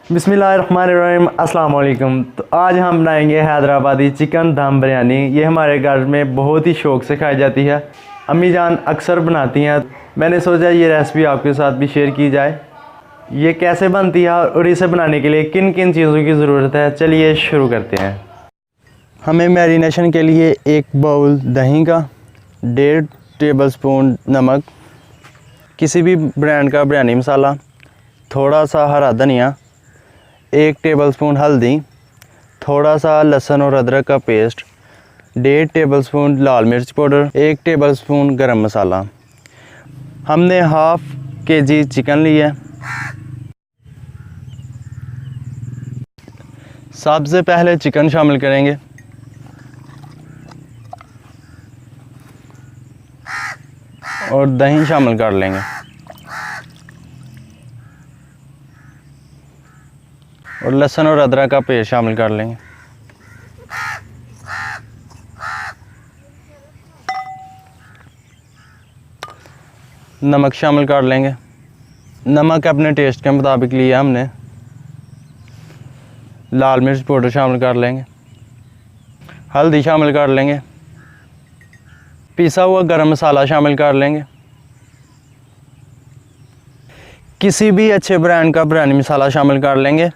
बिस्मिल्लाहिर्रहमानिर्रहीम, अस्सलाम वालेकुम। तो आज हम बनाएंगे हैदराबादी चिकन दम बिरयानी। ये हमारे घर में बहुत ही शौक़ से खाई जाती है। अम्मी जान अक्सर बनाती हैं। मैंने सोचा ये रेसिपी आपके साथ भी शेयर की जाए। ये कैसे बनती है और इसे बनाने के लिए किन किन चीज़ों की ज़रूरत है, चलिए शुरू करते हैं। हमें मैरिनेशन के लिए एक बाउल दही का, 1.5 टेबलस्पून नमक, किसी भी ब्रांड का बिरयानी मसाला, थोड़ा सा हरा धनिया, 1 टेबलस्पून हल्दी, थोड़ा सा लहसुन और अदरक का पेस्ट, 1.5 टेबलस्पून लाल मिर्च पाउडर, 1 टेबलस्पून गरम मसाला। हमने हाफ केजी चिकन लिया है। सबसे पहले चिकन शामिल करेंगे। और दही शामिल कर लेंगे और लहसुन और अदरक का पेस्ट शामिल कर लेंगे। नमक शामिल कर लेंगे। नमक अपने टेस्ट के मुताबिक लिया हमने। लाल मिर्च पाउडर शामिल कर लेंगे। हल्दी शामिल कर लेंगे। पिसा हुआ गरम मसाला शामिल कर लेंगे। किसी भी अच्छे ब्रांड का बिरयानी मसाला शामिल कर लेंगे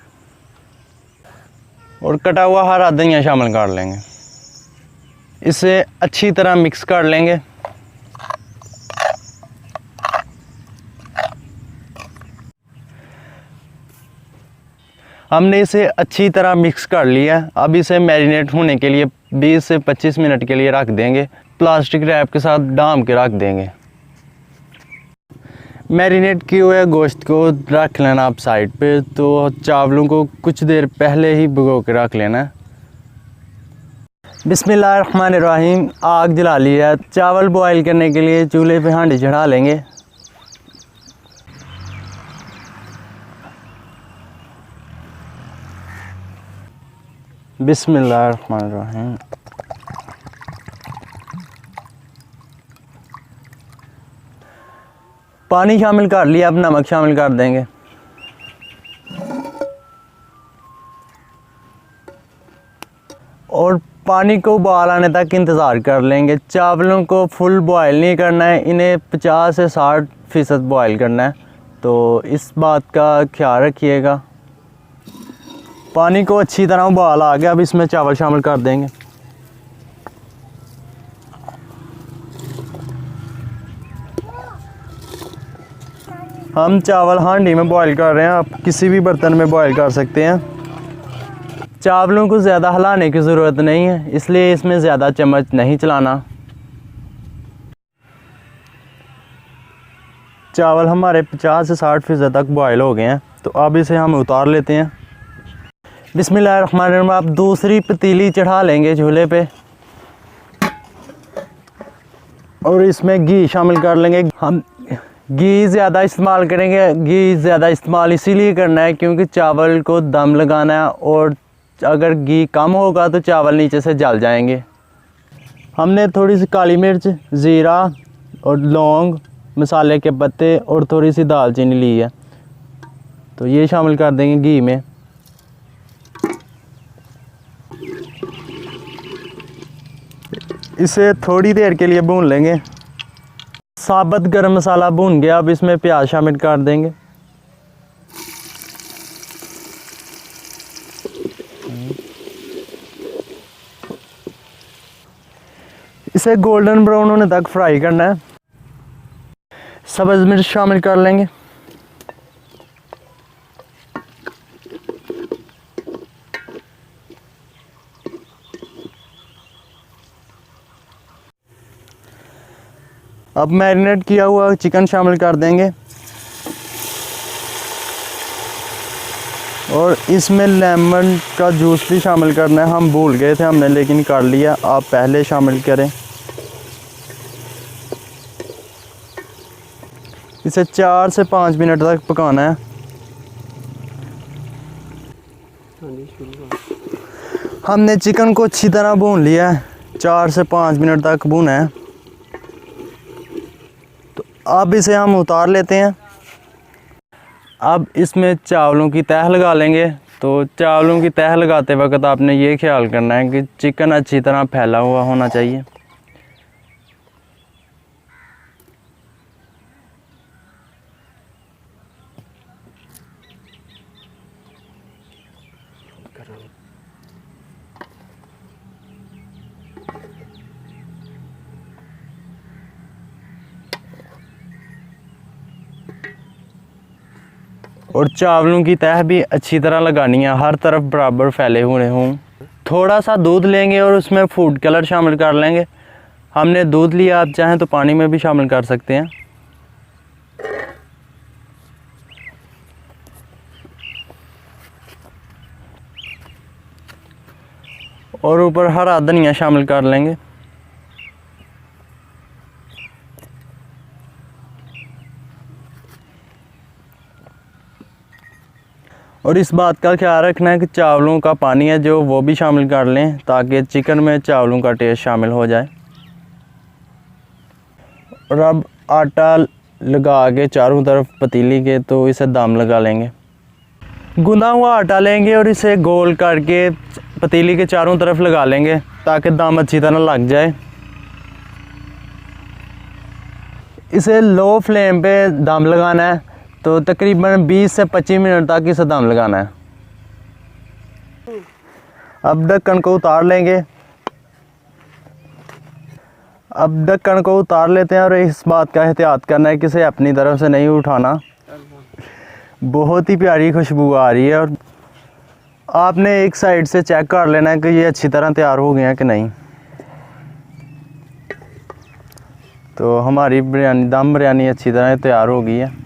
और कटा हुआ हरा धनिया शामिल कर लेंगे। इसे अच्छी तरह मिक्स कर लेंगे। हमने इसे अच्छी तरह मिक्स कर लिया। अब इसे मैरिनेट होने के लिए 20 से 25 मिनट के लिए रख देंगे। प्लास्टिक रैप के साथ डाम के रख देंगे। मैरिनेट किए हुए गोश्त को रख लेना आप साइड पे। तो चावलों को कुछ देर पहले ही भिगो के रख लेना है। बिस्मिल्लाहिर्रहमानिर्रहीम, आग जला ली है। चावल बॉईल करने के लिए चूल्हे पे हांडी चढ़ा लेंगे। बिस्मिल्लाहिर्रहमानिर्रहीम। पानी शामिल कर लिया। अब नमक शामिल कर देंगे। और पानी को उबाल आने तक इंतज़ार कर लेंगे। चावलों को फुल बॉयल नहीं करना है, इन्हें 50 से 60% बॉयल करना है। तो इस बात का ख्याल रखिएगा। पानी को अच्छी तरह उबाल आ गया। अब इसमें चावल शामिल कर देंगे। हम चावल हांडी में बॉईल कर रहे हैं। आप किसी भी बर्तन में बॉईल कर सकते हैं। चावलों को ज़्यादा हिलाने की ज़रूरत नहीं है, इसलिए इसमें ज़्यादा चम्मच नहीं चलाना। चावल हमारे 50 से 60% तक बॉईल हो गए हैं। तो अब इसे हम उतार लेते हैं। बिस्मिल्लाहिर्रहमानिर्रहीम। आप दूसरी पतीली चढ़ा लेंगे चूल्हे पे और इसमें घी शामिल कर लेंगे। हम घी ज़्यादा इस्तेमाल करेंगे। घी ज़्यादा इस्तेमाल इसीलिए करना है क्योंकि चावल को दम लगाना है, और अगर घी कम होगा तो चावल नीचे से जल जाएंगे। हमने थोड़ी सी काली मिर्च, ज़ीरा और लौंग, मसाले के पत्ते और थोड़ी सी दालचीनी ली है। तो ये शामिल कर देंगे घी में। इसे थोड़ी देर के लिए भून लेंगे। साबुत गरम मसाला भून गया। अब इसमें प्याज शामिल कर देंगे। इसे गोल्डन ब्राउन होने तक फ्राई करना है। सब्ज़ मिर्च शामिल कर लेंगे। अब मैरिनेट किया हुआ चिकन शामिल कर देंगे और इसमें लेमन का जूस भी शामिल करना है। हम भूल गए थे हमने, लेकिन कर लिया। आप पहले शामिल करें। इसे 4 से 5 मिनट तक पकाना है। हमने चिकन को अच्छी तरह भून लिया है। 4 से 5 मिनट तक भूना है। अब इसे हम उतार लेते हैं। अब इसमें चावलों की तह लगा लेंगे। तो चावलों की तह लगाते वक्त आपने ये ख्याल करना है कि चिकन अच्छी तरह फैला हुआ होना चाहिए। और चावलों की तह भी अच्छी तरह लगानी है, हर तरफ बराबर फैले हुए हों। थोड़ा सा दूध लेंगे और उसमें फूड कलर शामिल कर लेंगे। हमने दूध लिया, आप चाहें तो पानी में भी शामिल कर सकते हैं। और ऊपर हरा धनिया शामिल कर लेंगे। और इस बात का ख्याल रखना है कि चावलों का पानी है जो वो भी शामिल कर लें, ताकि चिकन में चावलों का टेस्ट शामिल हो जाए। और अब आटा लगा के चारों तरफ पतीली के तो इसे दम लगा लेंगे। गूंदा हुआ आटा लेंगे और इसे गोल करके पतीली के चारों तरफ लगा लेंगे ताकि दम अच्छी तरह लग जाए। इसे लो फ्लेम पे दम लगाना है, तो तकरीबन 20 से 25 मिनट तक इसे दम लगाना है। अब ढक्कन को उतार लेंगे। अब ढक्कन को उतार लेते हैं और इस बात का एहतियात करना है कि इसे अपनी तरफ से नहीं उठाना। बहुत ही प्यारी खुशबू आ रही है और आपने एक साइड से चेक कर लेना है कि ये अच्छी तरह तैयार हो गए हैं कि नहीं। तो हमारी बिरयानी, दम बिरयानी अच्छी तरह तैयार हो गई है।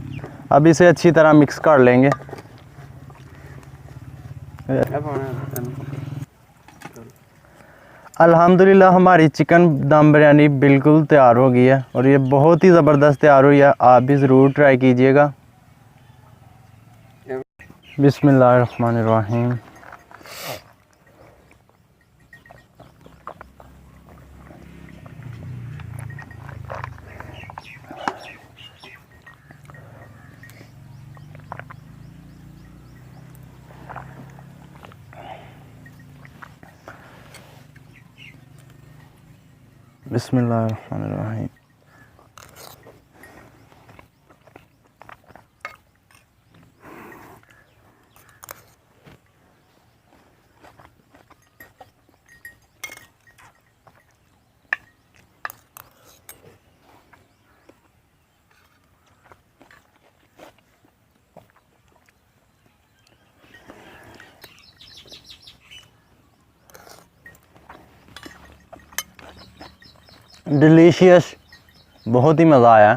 अब इसे अच्छी तरह मिक्स कर लेंगे। अल्हम्दुलिल्लाह हमारी चिकन दम बिरयानी बिल्कुल तैयार हो गई है और ये बहुत ही ज़बरदस्त तैयार हुई है। आप भी ज़रूर ट्राई कीजिएगा। बिस्मिल्लाहिर्रहमानिर्रहीम। बिस्मिल्लाहिर्रहमानिर्रहीम। डिलीशियस, बहुत ही मज़ा आया।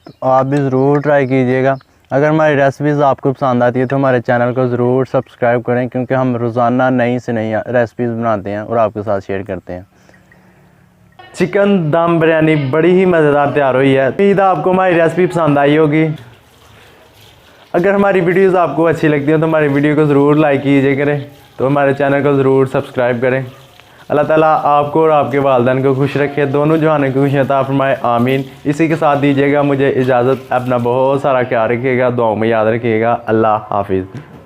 तो आप भी ज़रूर ट्राई कीजिएगा। अगर हमारी रेसिपीज़ आपको पसंद आती है तो हमारे चैनल को ज़रूर सब्सक्राइब करें, क्योंकि हम रोज़ाना नई से नई रेसिपीज़ बनाते हैं और आपके साथ शेयर करते हैं। चिकन दम बिरयानी बड़ी ही मज़ेदार तैयार हुई है। उम्मीद है आपको हमारी रेसिपी पसंद आई होगी। अगर हमारी वीडियोस आपको अच्छी लगती हैं तो हमारी वीडियो को ज़रूर लाइक कीजिए करें, तो हमारे चैनल को ज़रूर सब्सक्राइब करें। अल्लाह ताला आपको और आपके वालिदैन को खुश रखे, दोनों जहानों की खुशियाँ अता फरमाए, आमीन। इसी के साथ दीजिएगा मुझे इजाज़त। अपना बहुत सारा ख्याल रखिएगा, दुआओं में याद रखिएगा। अल्लाह हाफिज़।